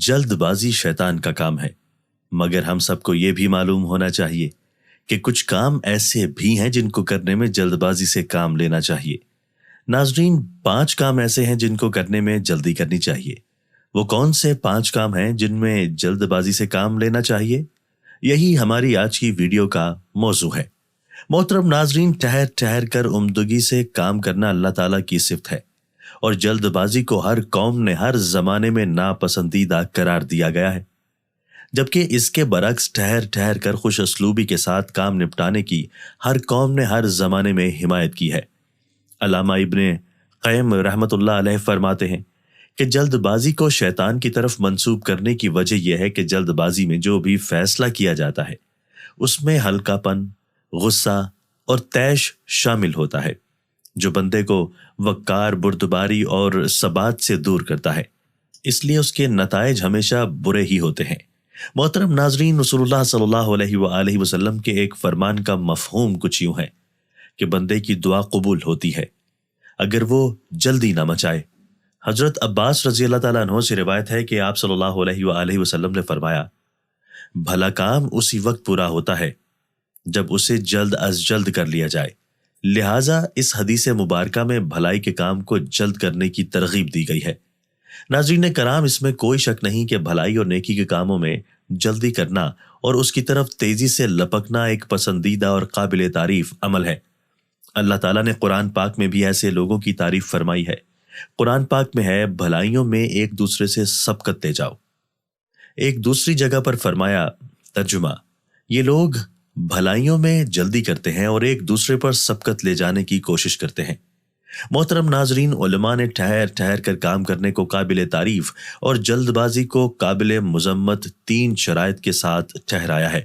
جلد بازی شیطان کا کام ہے، مگر ہم سب کو یہ بھی معلوم ہونا چاہیے کہ کچھ کام ایسے بھی ہیں جن کو کرنے میں جلد بازی سے کام لینا چاہیے۔ ناظرین، 5 کام ایسے ہیں جن کو کرنے میں جلدی کرنی چاہیے۔ وہ کون سے 5 کام ہیں جن میں جلد بازی سے کام لینا چاہیے؟ یہی ہماری آج کی ویڈیو کا موضوع ہے۔ محترم ناظرین، ٹھہر ٹھہر کر عمدگی سے کام کرنا اللہ تعالیٰ کی صفت ہے، اور جلد بازی کو ہر قوم نے ہر زمانے میں ناپسندیدہ قرار دیا گیا ہے، جبکہ اس کے برعکس ٹھہر ٹھہر کر خوش اسلوبی کے ساتھ کام نپٹانے کی ہر قوم نے ہر زمانے میں حمایت کی ہے۔ علامہ ابن قیم رحمۃ اللہ علیہ فرماتے ہیں کہ جلد بازی کو شیطان کی طرف منسوب کرنے کی وجہ یہ ہے کہ جلد بازی میں جو بھی فیصلہ کیا جاتا ہے اس میں ہلکا پن، غصہ اور طیش شامل ہوتا ہے، جو بندے کو وقار، بردباری اور ثبات سے دور کرتا ہے، اس لیے اس کے نتائج ہمیشہ برے ہی ہوتے ہیں۔ محترم ناظرین، رسول اللہ صلی اللہ علیہ وآلہ وسلم کے ایک فرمان کا مفہوم کچھ یوں ہے کہ بندے کی دعا قبول ہوتی ہے اگر وہ جلدی نہ مچائے۔ حضرت عباس رضی اللہ تعالیٰ عنہ سے روایت ہے کہ آپ صلی اللہ علیہ وآلہ وسلم نے فرمایا، بھلا کام اسی وقت پورا ہوتا ہے جب اسے جلد از جلد کر لیا جائے، لہٰذا اس حدیث مبارکہ میں بھلائی کے کام کو جلد کرنے کی ترغیب دی گئی ہے۔ ناظرین کرام، اس میں کوئی شک نہیں کہ بھلائی اور نیکی کے کاموں میں جلدی کرنا اور اس کی طرف تیزی سے لپکنا ایک پسندیدہ اور قابل تعریف عمل ہے۔ اللہ تعالیٰ نے قرآن پاک میں بھی ایسے لوگوں کی تعریف فرمائی ہے۔ قرآن پاک میں ہے، بھلائیوں میں ایک دوسرے سے سبقت دے جاؤ۔ ایک دوسری جگہ پر فرمایا، ترجمہ، یہ لوگ بھلائیوں میں جلدی کرتے ہیں اور ایک دوسرے پر سبقت لے جانے کی کوشش کرتے ہیں۔ محترم ناظرین، علماء نے ٹھہر ٹھہر کر کام کرنے کو قابل تعریف اور جلد بازی کو قابل مذمت 3 شرائط کے ساتھ ٹھہرایا ہے۔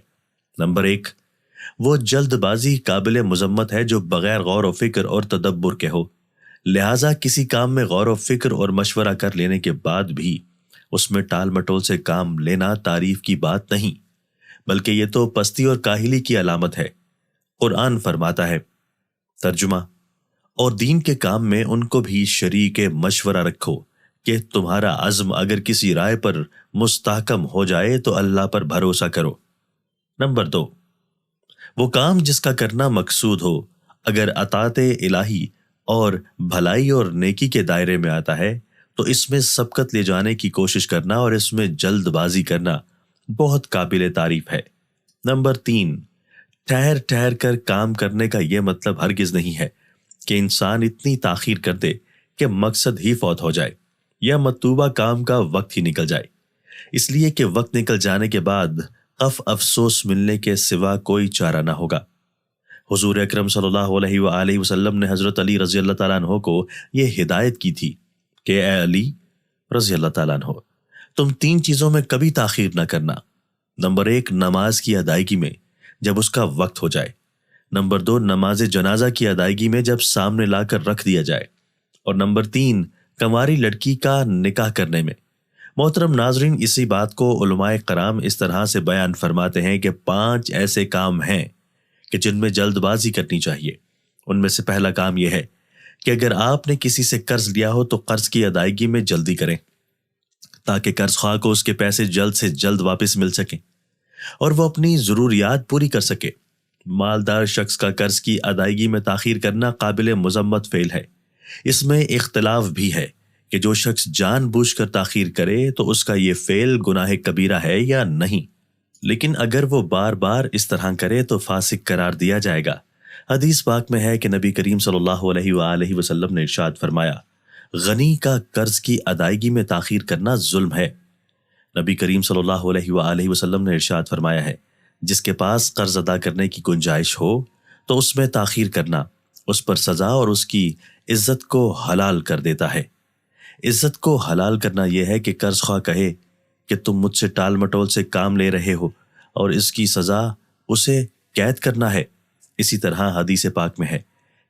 نمبر 1، وہ جلد بازی قابل مذمت ہے جو بغیر غور و فکر اور تدبر کے ہو، لہٰذا کسی کام میں غور و فکر اور مشورہ کر لینے کے بعد بھی اس میں ٹال مٹول سے کام لینا تعریف کی بات نہیں، بلکہ یہ تو پستی اور کاہلی کی علامت ہے۔ قرآن فرماتا ہے، ترجمہ، اور دین کے کام میں ان کو بھی شریک مشورہ رکھو کہ تمہارا عزم اگر کسی رائے پر مستحکم ہو جائے تو اللہ پر بھروسہ کرو۔ نمبر 2، وہ کام جس کا کرنا مقصود ہو اگر اطاعت الہی اور بھلائی اور نیکی کے دائرے میں آتا ہے تو اس میں سبقت لے جانے کی کوشش کرنا اور اس میں جلد بازی کرنا بہت قابل تعریف ہے۔ نمبر 3، ٹھہر ٹھہر کر کام کرنے کا یہ مطلب ہرگز نہیں ہے کہ انسان اتنی تاخیر کر دے کہ مقصد ہی فوت ہو جائے یا مطلوبہ کام کا وقت ہی نکل جائے، اس لیے کہ وقت نکل جانے کے بعد افسوس ملنے کے سوا کوئی چارہ نہ ہوگا۔ حضور اکرم صلی اللہ علیہ وآلہ وسلم نے حضرت علی رضی اللہ تعالیٰ عنہ کو یہ ہدایت کی تھی کہ اے علی رضی اللہ تعالیٰ عنہ، تم 3 چیزوں میں کبھی تاخیر نہ کرنا۔ نمبر 1، نماز کی ادائیگی میں جب اس کا وقت ہو جائے۔ نمبر 2، نماز جنازہ کی ادائیگی میں جب سامنے لا کر رکھ دیا جائے۔ اور نمبر 3، کنواری لڑکی کا نکاح کرنے میں۔ محترم ناظرین، اسی بات کو علماء کرام اس طرح سے بیان فرماتے ہیں کہ 5 ایسے کام ہیں کہ جن میں جلد بازی کرنی چاہیے۔ ان میں سے پہلا کام یہ ہے کہ اگر آپ نے کسی سے قرض لیا ہو تو قرض کی ادائیگی میں جلدی کریں تاکہ قرض خواہ کو اس کے پیسے جلد سے جلد واپس مل سکیں اور وہ اپنی ضروریات پوری کر سکے۔ مالدار شخص کا قرض کی ادائیگی میں تاخیر کرنا قابل مذمت فعل ہے۔ اس میں اختلاف بھی ہے کہ جو شخص جان بوجھ کر تاخیر کرے تو اس کا یہ فعل گناہ کبیرہ ہے یا نہیں، لیکن اگر وہ بار بار اس طرح کرے تو فاسق قرار دیا جائے گا۔ حدیث پاک میں ہے کہ نبی کریم صلی اللہ علیہ وآلہ وسلم نے ارشاد فرمایا، غنی کا قرض کی ادائیگی میں تاخیر کرنا ظلم ہے۔ نبی کریم صلی اللہ علیہ وآلہ وسلم نے ارشاد فرمایا ہے، جس کے پاس قرض ادا کرنے کی گنجائش ہو تو اس میں تاخیر کرنا اس پر سزا اور اس کی عزت کو حلال کر دیتا ہے۔ عزت کو حلال کرنا یہ ہے کہ قرض خواہ کہے کہ تم مجھ سے ٹال مٹول سے کام لے رہے ہو، اور اس کی سزا اسے قید کرنا ہے۔ اسی طرح حدیث پاک میں ہے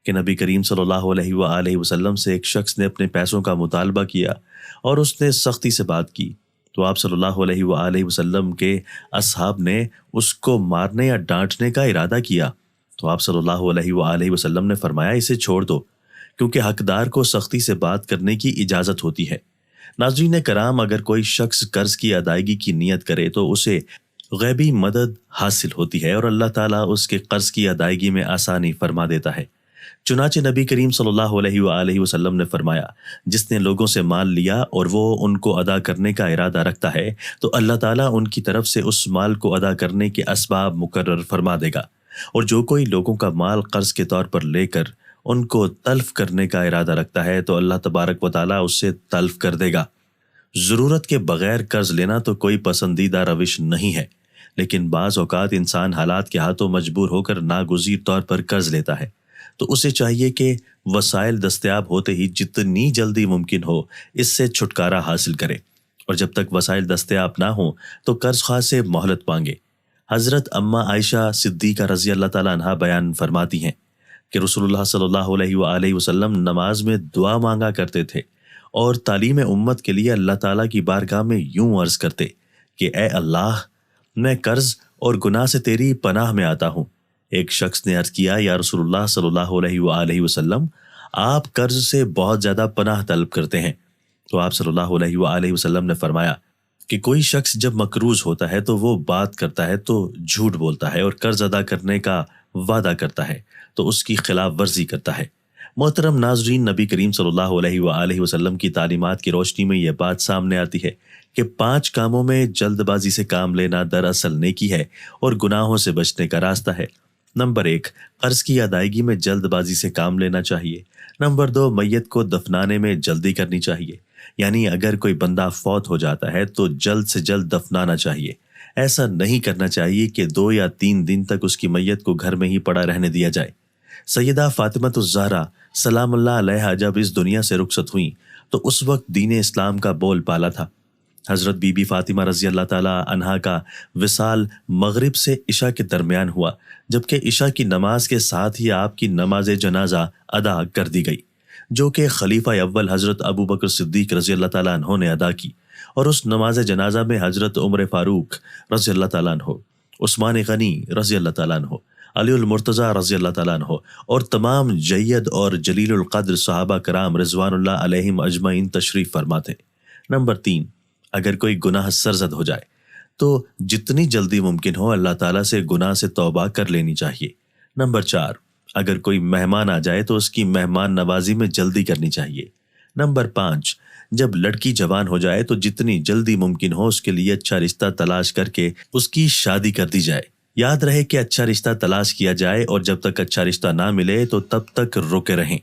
کہ نبی کریم صلی اللہ علیہ وآلہ وسلم سے ایک شخص نے اپنے پیسوں کا مطالبہ کیا اور اس نے سختی سے بات کی تو آپ صلی اللہ علیہ وآلہ وسلم کے اصحاب نے اس کو مارنے یا ڈانٹنے کا ارادہ کیا تو آپ صلی اللہ علیہ وآلہ وسلم نے فرمایا اسے چھوڑ دو، کیونکہ حقدار کو سختی سے بات کرنے کی اجازت ہوتی ہے۔ ناظرین کرام، اگر کوئی شخص قرض کی ادائیگی کی نیت کرے تو اسے غیبی مدد حاصل ہوتی ہے اور اللہ تعالیٰ اس کے قرض کی ادائیگی میں آسانی فرما دیتا ہے۔ چنانچہ نبی کریم صلی اللہ علیہ وآلہ وسلم نے فرمایا، جس نے لوگوں سے مال لیا اور وہ ان کو ادا کرنے کا ارادہ رکھتا ہے تو اللہ تعالیٰ ان کی طرف سے اس مال کو ادا کرنے کے اسباب مقرر فرما دے گا، اور جو کوئی لوگوں کا مال قرض کے طور پر لے کر ان کو تلف کرنے کا ارادہ رکھتا ہے تو اللہ تبارک و تعالیٰ اس سے تلف کر دے گا۔ ضرورت کے بغیر قرض لینا تو کوئی پسندیدہ روش نہیں ہے، لیکن بعض اوقات انسان حالات کے ہاتھوں مجبور ہو کر ناگزیر طور پر قرض لیتا ہے، تو اسے چاہیے کہ وسائل دستیاب ہوتے ہی جتنی جلدی ممکن ہو اس سے چھٹکارا حاصل کرے، اور جب تک وسائل دستیاب نہ ہوں تو قرض خواہ سے مہلت مانگے۔ حضرت اماں عائشہ صدیقہ رضی اللہ تعالیٰ عنہا بیان فرماتی ہیں کہ رسول اللہ صلی اللہ علیہ وآلہ وسلم نماز میں دعا مانگا کرتے تھے اور تعلیم امت کے لیے اللہ تعالیٰ کی بارگاہ میں یوں عرض کرتے کہ اے اللہ، میں قرض اور گناہ سے تیری پناہ میں آتا ہوں۔ ایک شخص نے عرض کیا، یا رسول اللہ صلی اللہ علیہ وآلہ وسلم، آپ قرض سے بہت زیادہ پناہ طلب کرتے ہیں۔ تو آپ صلی اللہ علیہ وآلہ وسلم نے فرمایا کہ کوئی شخص جب مقروض ہوتا ہے تو وہ بات کرتا ہے تو جھوٹ بولتا ہے، اور قرض ادا کرنے کا وعدہ کرتا ہے تو اس کی خلاف ورزی کرتا ہے۔ محترم ناظرین، نبی کریم صلی اللہ علیہ وآلہ وسلم کی تعلیمات کی روشنی میں یہ بات سامنے آتی ہے کہ 5 کاموں میں جلد بازی سے کام لینا دراصل نیکی ہے اور گناہوں سے بچنے کا راستہ ہے۔ نمبر 1، قرض کی ادائیگی میں جلد بازی سے کام لینا چاہیے۔ نمبر 2، میت کو دفنانے میں جلدی کرنی چاہیے، یعنی اگر کوئی بندہ فوت ہو جاتا ہے تو جلد سے جلد دفنانا چاہیے۔ ایسا نہیں کرنا چاہیے کہ 2 یا 3 دن تک اس کی میت کو گھر میں ہی پڑا رہنے دیا جائے۔ سیدہ فاطمہ الزہرا سلام اللہ علیہا جب اس دنیا سے رخصت ہوئیں تو اس وقت دین اسلام کا بول بالا تھا۔ حضرت بی بی فاطمہ رضی اللہ تعالیٰ عنہا کا وصال مغرب سے عشاء کے درمیان ہوا، جبکہ عشاء کی نماز کے ساتھ ہی آپ کی نماز جنازہ ادا کر دی گئی، جو کہ خلیفہ اول حضرت ابو بکر صدیق رضی اللہ تعالیٰ عنہ نے ادا کی، اور اس نماز جنازہ میں حضرت عمر فاروق رضی اللہ تعالیٰ عنہ، عثمان غنی رضی اللہ تعالیٰ عنہ، علی المرتضیٰ رضی اللہ تعالیٰ عنہ اور تمام جید اور جلیل القدر صحابہ کرام رضوان اللہ علیہم اجمعین تشریف فرما تھے۔ نمبر 3، اگر کوئی گناہ سرزد ہو جائے تو جتنی جلدی ممکن ہو اللہ تعالیٰ سے گناہ سے توبہ کر لینی چاہیے۔ نمبر 4، اگر کوئی مہمان آ جائے تو اس کی مہمان نوازی میں جلدی کرنی چاہیے۔ نمبر 5، جب لڑکی جوان ہو جائے تو جتنی جلدی ممکن ہو اس کے لیے اچھا رشتہ تلاش کر کے اس کی شادی کر دی جائے۔ یاد رہے کہ اچھا رشتہ تلاش کیا جائے اور جب تک اچھا رشتہ نہ ملے تو تب تک رکے رہیں،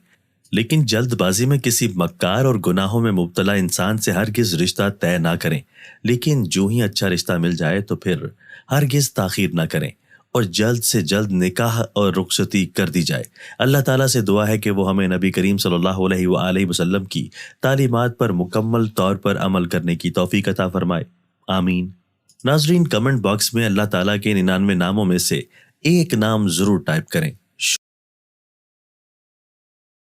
لیکن جلد بازی میں کسی مکار اور گناہوں میں مبتلا انسان سے ہرگز رشتہ طے نہ کریں، لیکن جو ہی اچھا رشتہ مل جائے تو پھر ہرگز تاخیر نہ کریں اور جلد سے جلد نکاح اور رخصتی کر دی جائے۔ اللہ تعالیٰ سے دعا ہے کہ وہ ہمیں نبی کریم صلی اللہ علیہ وآلہ وسلم کی تعلیمات پر مکمل طور پر عمل کرنے کی توفیق عطا فرمائے، آمین۔ ناظرین، کمنٹ باکس میں اللہ تعالیٰ کے 99 ناموں میں سے ایک نام ضرور ٹائپ کریں۔